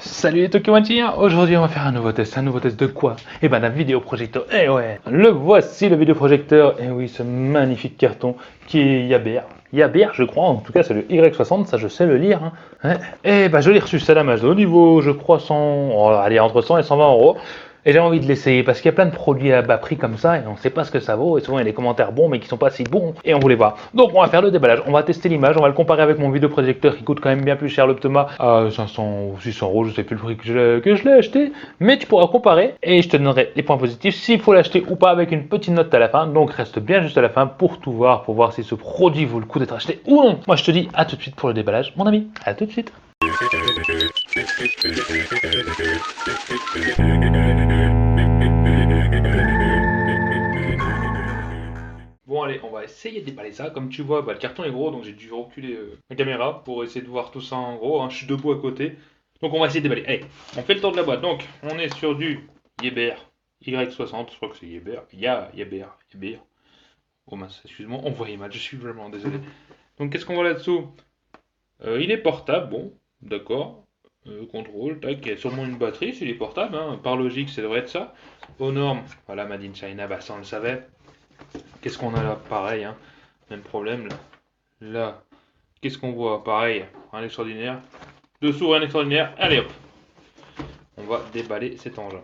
Salut les Tokiwantiens, aujourd'hui on va faire un nouveau test de quoi? Eh ben d'un vidéoprojecteur, eh ouais. Le voici le vidéoprojecteur, et oui ce magnifique carton qui est Yaber. Yaber je crois, en tout cas c'est le Y60, ça je sais le lire. Hein. Ouais. Et ben je l'ai reçu ça d'Amazon au niveau je crois 100, oh, allez entre 100 et 120 euros. Et j'ai envie de l'essayer parce qu'il y a plein de produits à bas prix comme ça et on ne sait pas ce que ça vaut. Et souvent il y a des commentaires bons mais qui sont pas si bons et on voulait voir. Donc on va faire le déballage, on va tester l'image, on va le comparer avec mon vidéoprojecteur qui coûte quand même bien plus cher l'Optoma à 500 ou 600 euros, je sais plus le prix que je l'ai acheté. Mais tu pourras comparer et je te donnerai les points positifs s'il faut l'acheter ou pas avec une petite note à la fin. Donc reste bien juste à la fin pour tout voir, pour voir si ce produit vaut le coup d'être acheté ou non. Moi je te dis à tout de suite pour le déballage mon ami, à tout de suite. Bon allez, on va essayer de déballer ça. Comme tu vois, le carton est gros, donc j'ai dû reculer la caméra pour essayer de voir tout ça en gros. Hein. Je suis debout à côté. Donc on va essayer de déballer. Allez, on fait le tour de la boîte. Donc on est sur du Yeber Y60, je crois que c'est Yeber. Yeber. Oh mince, excuse-moi, on voit mal, je suis vraiment désolé. Donc qu'est-ce qu'on voit là-dessous? Il est portable, bon, d'accord. Contrôle, tac, il y a sûrement une batterie s'il est portable, hein. Par logique, ça devrait être ça. Aux normes, voilà, Made in China, bah ça on le savait. Qu'est-ce qu'on a là? Pareil, hein. Même problème là. Là, qu'est-ce qu'on voit? Pareil, rien d'extraordinaire. Dessous, rien d'extraordinaire. Allez hop, on va déballer cet engin.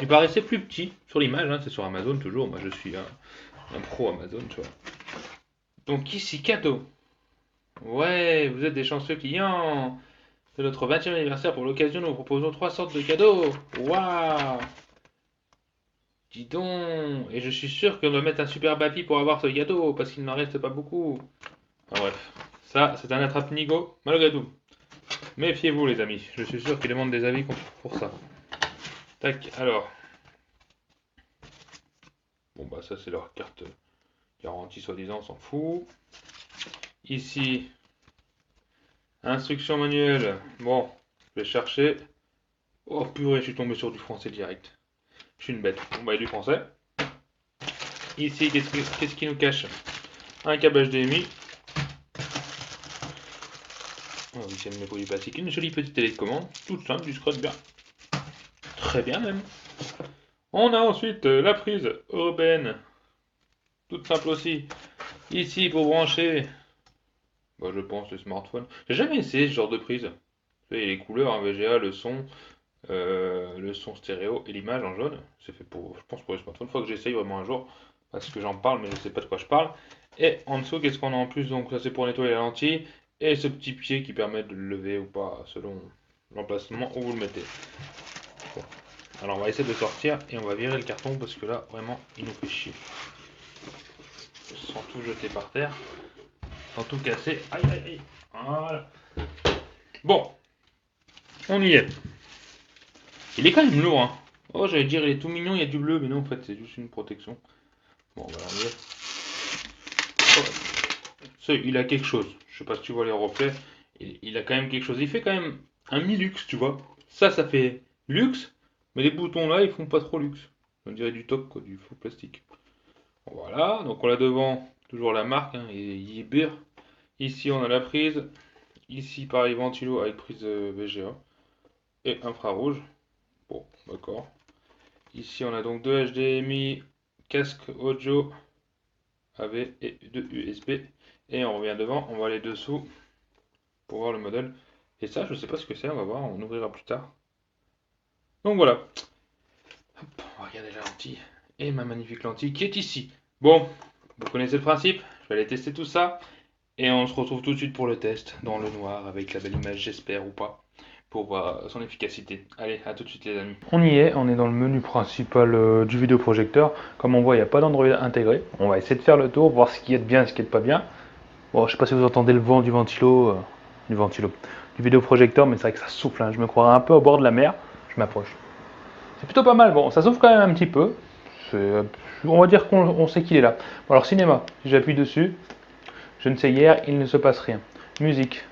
Il paraissait plus petit sur l'image, hein. C'est sur Amazon toujours. Moi je suis un pro Amazon, tu vois. Donc ici, cadeau. Ouais, vous êtes des chanceux clients. C'est notre 20e anniversaire. Pour l'occasion, nous vous proposons 3 sortes de cadeaux. Waouh! Dis donc! Et je suis sûr qu'on doit mettre un super papy pour avoir ce gâteau, parce qu'il n'en reste pas beaucoup. Enfin bref, ça, c'est un attrape-nigo, malgré tout. Méfiez-vous, les amis. Je suis sûr qu'ils demandent des avis pour ça. Tac, alors. Bon, bah, ça, c'est leur carte garantie, soi-disant, on s'en fout. Ici, instruction manuelle. Bon, je vais chercher. Oh purée, je suis tombé sur du français direct. Je suis une bête. Bon, bah, il y a du français. Ici, qu'est-ce qui nous cache? Un câble HDMI. Oh oui, c'est le produit plastique. Une jolie petite télécommande, toute simple, discrète, bien. Très bien même. On a ensuite la prise européenne, toute simple aussi. Ici pour brancher, bah, je pense le smartphone. J'ai jamais essayé ce genre de prise. Vous savez, les couleurs, hein, VGA, le son stéréo et l'image en jaune. C'est fait pour, je pense pour les smartphones. Faut que j'essaye vraiment un jour parce que j'en parle mais je sais pas de quoi je parle. Et en dessous, qu'est-ce qu'on a en plus? Donc ça c'est pour nettoyer la lentille et ce petit pied qui permet de le lever ou pas selon l'emplacement où vous le mettez. Bon. Alors on va essayer de sortir et on va virer le carton parce que là vraiment il nous fait chier. Sans tout jeter par terre, sans tout casser. Aïe aïe aïe. Voilà. Bon, on y est. Il est quand même lourd, hein. Oh, j'allais dire il est tout mignon, il y a du bleu, mais non en fait c'est juste une protection. Bon, on va l'enlever. Oh. Il a quelque chose. Je sais pas si tu vois les reflets. Il a quand même quelque chose. Il fait quand même un mi-luxe, tu vois. Ça fait luxe, mais les boutons là, ils font pas trop luxe. On dirait du top, quoi, du faux plastique. Voilà, donc on a devant toujours la marque, hein, Yeber. Ici on a la prise. Ici pareil ventilo avec prise VGA et infrarouge. Bon, d'accord. Ici on a donc deux HDMI, casque audio AV et deux USB. Et on revient devant, on va aller dessous pour voir le modèle. Et ça, je sais pas ce que c'est, on va voir, on ouvrira plus tard. Donc voilà. Hop, on va regarder la lentille. Et ma magnifique lentille qui est ici. Bon, vous connaissez le principe, je vais aller tester tout ça. Et on se retrouve tout de suite pour le test, dans le noir, avec la belle image, j'espère ou pas, pour voir son efficacité. Allez, à tout de suite les amis. On y est, on est dans le menu principal du vidéoprojecteur. Comme on voit, il n'y a pas d'Android intégré. On va essayer de faire le tour, voir ce qui est bien, ce qui est pas bien. Bon, je sais pas si vous entendez le vent du vidéoprojecteur, mais c'est vrai que ça souffle, hein. Je me croirais un peu au bord de la mer. Je m'approche. C'est plutôt pas mal, bon, ça souffle quand même un petit peu. On va dire qu'on sait qu'il est là. Bon, alors cinéma, si j'appuie dessus, je ne sais hier, il ne se passe rien. Musique,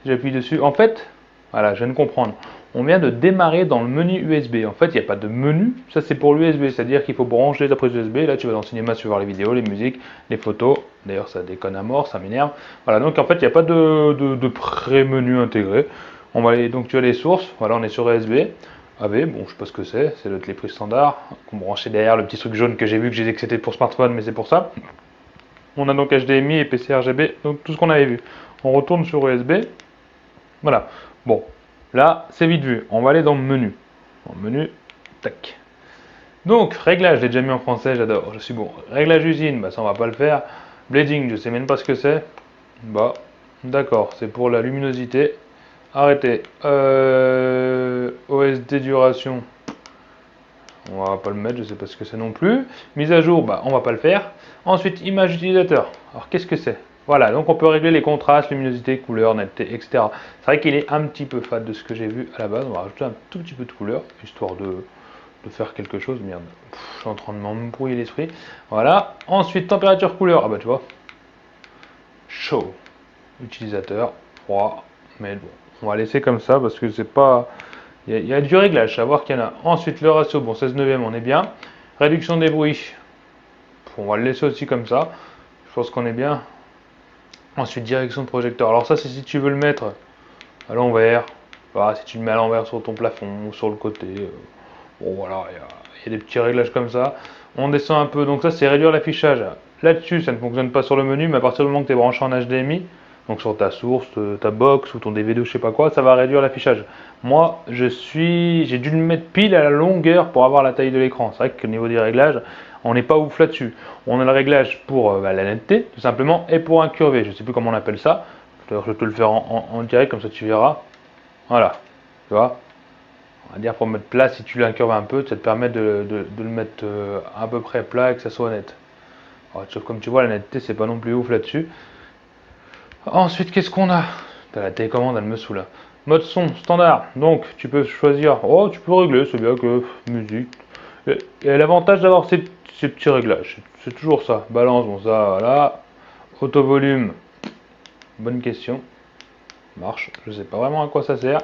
j'appuie dessus. En fait, voilà, je viens de comprendre. On vient de démarrer dans le menu USB. En fait, il n'y a pas de menu. Ça, c'est pour l'USB. C'est-à-dire qu'il faut brancher ta prise USB. Là, tu vas dans le cinéma, tu vas voir les vidéos, les musiques, les photos. D'ailleurs, ça déconne à mort, ça m'énerve. Voilà, donc en fait, il n'y a pas de pré-menu intégré. On va aller, donc tu as les sources, voilà on est sur USB. AV, bon je sais pas ce que c'est notre les prises standard. Qu'on branchait derrière le petit truc jaune que j'ai vu que j'ai dit que c'était pour smartphone, mais c'est pour ça. On a donc HDMI et PC RGB, donc tout ce qu'on avait vu. On retourne sur USB. Voilà. Bon, là c'est vite vu. On va aller dans le menu. Dans le menu, tac. Donc, réglage, je l'ai déjà mis en français, j'adore, je suis bon. Réglage usine, bah ça on va pas le faire. Bleeding, je sais même pas ce que c'est. Bah, d'accord, c'est pour la luminosité. Arrêtez. OSD duration. On va pas le mettre, je sais pas ce que c'est non plus. Mise à jour, bah on va pas le faire. Ensuite, image utilisateur. Alors qu'est-ce que c'est? Voilà, donc on peut régler les contrastes, luminosité, couleur, netteté, etc. C'est vrai qu'il est un petit peu fade de ce que j'ai vu à la base. On va rajouter un tout petit peu de couleur, histoire de faire quelque chose. Merde, je suis en train de m'embrouiller l'esprit. Voilà. Ensuite, température, couleur. Ah bah tu vois. Chaud. Utilisateur, froid. Mais bon, on va laisser comme ça parce que c'est pas... Il y a du réglage, savoir qu'il y en a. Ensuite, le ratio, bon, 16 neuvième, on est bien. Réduction des bruits. On va le laisser aussi comme ça. Je pense qu'on est bien. Ensuite, direction de projecteur. Alors ça, c'est si tu veux le mettre à l'envers. Voilà, si tu le mets à l'envers sur ton plafond ou sur le côté. Bon, voilà, il y a des petits réglages comme ça. On descend un peu. Donc ça, c'est réduire l'affichage. Là-dessus, ça ne fonctionne pas sur le menu, mais à partir du moment que tu es branché en HDMI, donc sur ta source, ta box ou ton DVD ou je sais pas quoi, ça va réduire l'affichage. Moi, j'ai dû le mettre pile à la longueur pour avoir la taille de l'écran. C'est vrai que au niveau des réglages, on n'est pas ouf là-dessus. On a le réglage pour la netteté, tout simplement, et pour incurvé. Je ne sais plus comment on appelle ça. D'ailleurs, je vais te le faire en direct, comme ça tu verras. Voilà, tu vois. On va dire pour mettre plat, si tu l'incurves un peu, ça te permet de le mettre à peu près plat et que ça soit net. Alors, sauf comme tu vois, la netteté, c'est pas non plus ouf là-dessus. Ensuite, qu'est-ce qu'on a? La télécommande, elle me saoule. Mode son standard. Donc, tu peux choisir. Oh, tu peux régler, c'est bien que musique. Et l'avantage d'avoir ces petits réglages, c'est toujours ça. Balance, bon, ça, voilà. Auto volume. Bonne question. Marche. Je sais pas vraiment à quoi ça sert.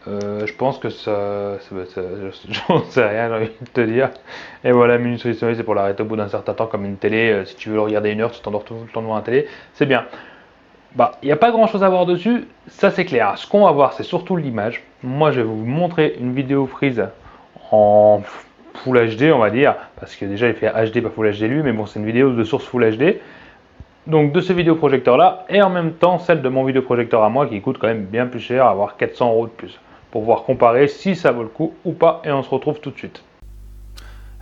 Je pense que j'en sais rien, j'ai envie de te dire. Et voilà, minute c'est pour l'arrêter au bout d'un certain temps, comme une télé. Si tu veux le regarder 1 heure, tu t'endors tout le temps devant la télé. C'est bien. Bah, il n'y a pas grand chose à voir dessus, ça c'est clair. Ce qu'on va voir, c'est surtout l'image. Moi, je vais vous montrer une vidéo Freeze en Full HD, on va dire, parce que déjà il fait HD, pas Full HD lui, mais bon, c'est une vidéo de source Full HD. Donc de ce vidéoprojecteur là, et en même temps celle de mon vidéoprojecteur à moi qui coûte quand même bien plus cher, à avoir 400 € de plus, pour pouvoir comparer si ça vaut le coup ou pas, et on se retrouve tout de suite.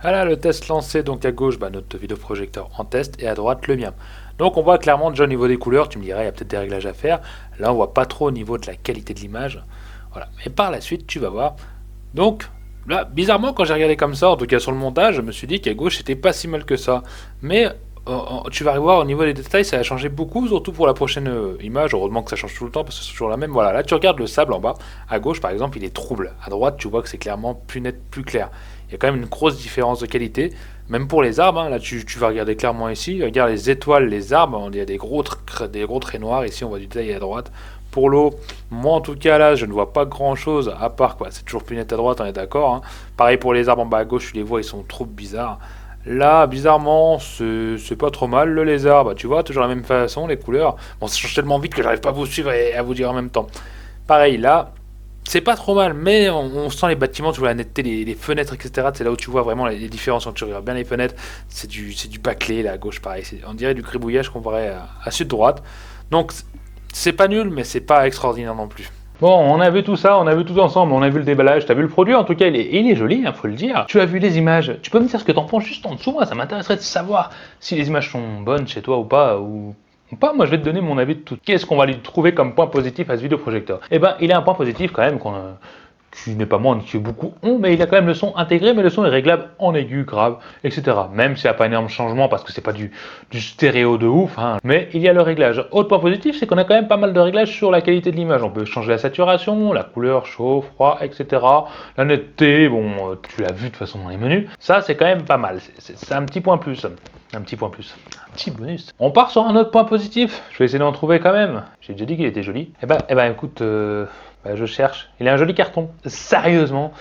Voilà le test lancé, donc à gauche notre vidéoprojecteur en test et à droite le mien. Donc on voit clairement déjà au niveau des couleurs, tu me dirais il y a peut-être des réglages à faire. Là on voit pas trop au niveau de la qualité de l'image. Voilà. Mais par la suite tu vas voir. Donc là bizarrement quand j'ai regardé comme ça, en tout cas sur le montage, je me suis dit qu'à gauche c'était pas si mal que ça. Mais tu vas voir au niveau des détails, ça a changé beaucoup, surtout pour la prochaine image. Heureusement que ça change tout le temps parce que c'est toujours la même. Voilà, là tu regardes le sable en bas. À gauche par exemple il est trouble. À droite tu vois que c'est clairement plus net, plus clair. Il y a quand même une grosse différence de qualité. Même pour les arbres, hein, là tu vas regarder clairement ici. Regarde les étoiles, les arbres, il y a des gros traits noirs. Ici on voit du détail à droite. Pour l'eau, moi en tout cas là je ne vois pas grand chose à part quoi. C'est toujours plus net à droite, on est d'accord. Hein. Pareil pour les arbres en bas à gauche, tu les vois, ils sont trop bizarres. Là, bizarrement, c'est pas trop mal. Le lézard, bah tu vois, toujours la même façon, les couleurs. Bon, ça change tellement vite que j'arrive pas à vous suivre et à vous dire en même temps. Pareil, là, c'est pas trop mal, mais on sent les bâtiments, tu vois la netteté, les fenêtres, etc. C'est là où tu vois vraiment les différences. Quand tu regardes bien les fenêtres, c'est du bâclé, là, à gauche, pareil. On dirait du gribouillage comparé à sud-droite. Donc, c'est pas nul, mais c'est pas extraordinaire non plus. Bon, on a vu tout ça, on a vu tout ensemble, on a vu le déballage, t'as vu le produit, en tout cas il est joli, hein, faut le dire. Tu as vu les images, tu peux me dire ce que t'en penses juste en dessous, moi ça m'intéresserait de savoir si les images sont bonnes chez toi ou pas, ou pas, moi je vais te donner mon avis de tout. Qu'est-ce qu'on va lui trouver comme point positif à ce vidéoprojecteur? Eh ben, il a un point positif quand même qui n'est pas moindre, que beaucoup ont, mais il a quand même le son intégré, mais le son est réglable en aigu, grave, etc. Même s'il n'y a pas énorme changement parce que c'est pas du stéréo de ouf, hein. Mais il y a le réglage. Autre point positif, c'est qu'on a quand même pas mal de réglages sur la qualité de l'image. On peut changer la saturation, la couleur, chaud, froid, etc. La netteté, bon, tu l'as vu de toute façon dans les menus. Ça, c'est quand même pas mal. C'est un petit point plus. Un petit point plus. Un petit bonus. On part sur un autre point positif. Je vais essayer d'en trouver quand même. J'ai déjà dit qu'il était joli. Eh ben écoute, je cherche. Il a un joli carton. Sérieusement.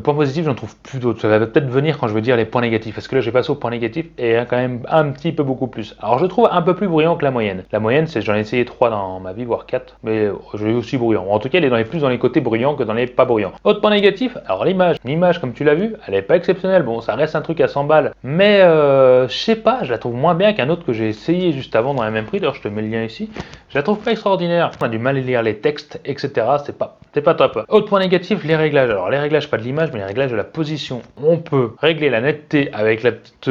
Point positif, j'en trouve plus d'autres. Ça va peut-être venir quand je veux dire les points négatifs, parce que là, j'ai passé aux points négatifs et quand même un petit peu beaucoup plus. Alors, je trouve un peu plus bruyant que la moyenne. La moyenne, c'est j'en ai essayé 3 dans ma vie, voire 4, mais je l'ai aussi bruyant. En tout cas, elle est plus dans les côtés bruyants que dans les pas bruyants. Autre point négatif, alors l'image. L'image, comme tu l'as vu, elle est pas exceptionnelle. Bon, ça reste un truc à 100 balles, mais je sais pas, je la trouve moins bien qu'un autre que j'ai essayé juste avant dans le même prix. D'ailleurs, je te mets le lien ici. Je la trouve pas extraordinaire. On a du mal à lire les textes, etc. C'est pas top. Autre point négatif, les réglages. Alors, les réglages, pas de l'image, mais les réglages de la position. On peut régler la netteté avec la petite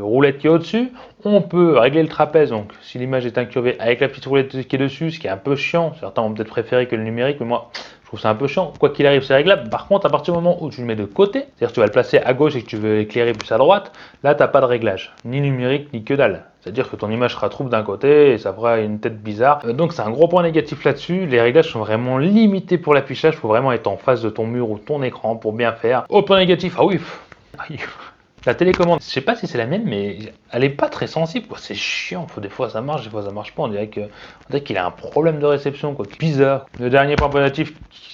roulette qui est au-dessus. On peut régler le trapèze, donc si l'image est incurvée, avec la petite roulette qui est dessus, ce qui est un peu chiant. Certains vont peut-être préférer que le numérique, mais moi, je trouve ça un peu chiant. Quoi qu'il arrive, c'est réglable. Par contre, à partir du moment où tu le mets de côté, c'est-à-dire que tu vas le placer à gauche et que tu veux éclairer plus à droite, là, tu n'as pas de réglage, ni numérique, ni que dalle. C'est-à-dire que ton image sera trouble d'un côté et ça fera une tête bizarre. Donc c'est un gros point négatif là-dessus. Les réglages sont vraiment limités pour l'affichage. Il faut vraiment être en face de ton mur ou ton écran pour bien faire. Autre point négatif, ah oui. La télécommande, je sais pas si c'est la mienne, mais elle est pas très sensible, quoi. C'est chiant. Des fois ça marche, des fois ça marche pas. On dirait qu'il a un problème de réception, quoi. Bizarre. Le dernier point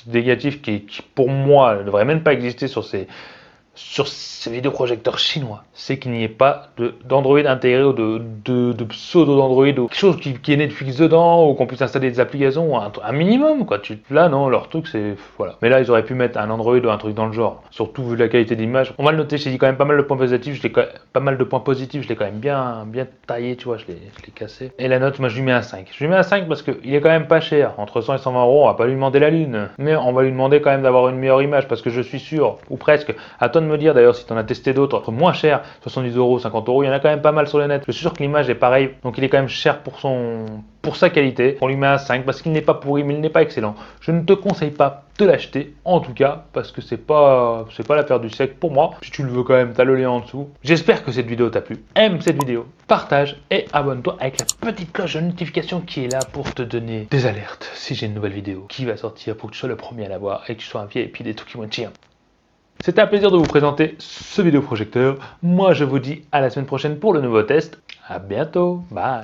négatif qui pour moi ne devrait même pas exister sur ces vidéoprojecteurs chinois, c'est qu'il n'y ait pas d'Android intégré ou de pseudo d'Android ou quelque chose qui ait Netflix dedans ou qu'on puisse installer des applications, un minimum quoi. Là non, leur truc c'est voilà. Mais là ils auraient pu mettre un Android ou un truc dans le genre. Surtout vu la qualité d'image. On va le noter, j'ai dit quand même pas mal de points positifs, pas mal de points positifs, je l'ai quand même bien taillé, tu vois, je l'ai cassé. Et la note, moi je lui mets un 5. Je lui mets un 5 parce qu'il est quand même pas cher. Entre 100 et 120 euros, on va pas lui demander la lune, mais on va lui demander quand même d'avoir une meilleure image parce que je suis sûr, ou presque, à toi de me dire d'ailleurs si tu en as testé d'autres moins chers, 70 euros, 50 euros, il y en a quand même pas mal sur le net. Je suis sûr que l'image est pareille, donc il est quand même cher pour sa qualité. On lui met un 5 parce qu'il n'est pas pourri, mais il n'est pas excellent. Je ne te conseille pas de l'acheter, en tout cas, parce que c'est pas l'affaire du siècle pour moi. Si tu le veux quand même, t'as le lien en dessous. J'espère que cette vidéo t'a plu. Aime cette vidéo, partage et abonne-toi avec la petite cloche de notification qui est là pour te donner des alertes si j'ai une nouvelle vidéo qui va sortir pour que tu sois le premier à la voir et que tu sois un VIP des trucs qui vont te tirer. C'était un plaisir de vous présenter ce vidéoprojecteur. Moi, je vous dis à la semaine prochaine pour le nouveau test. À bientôt. Bye.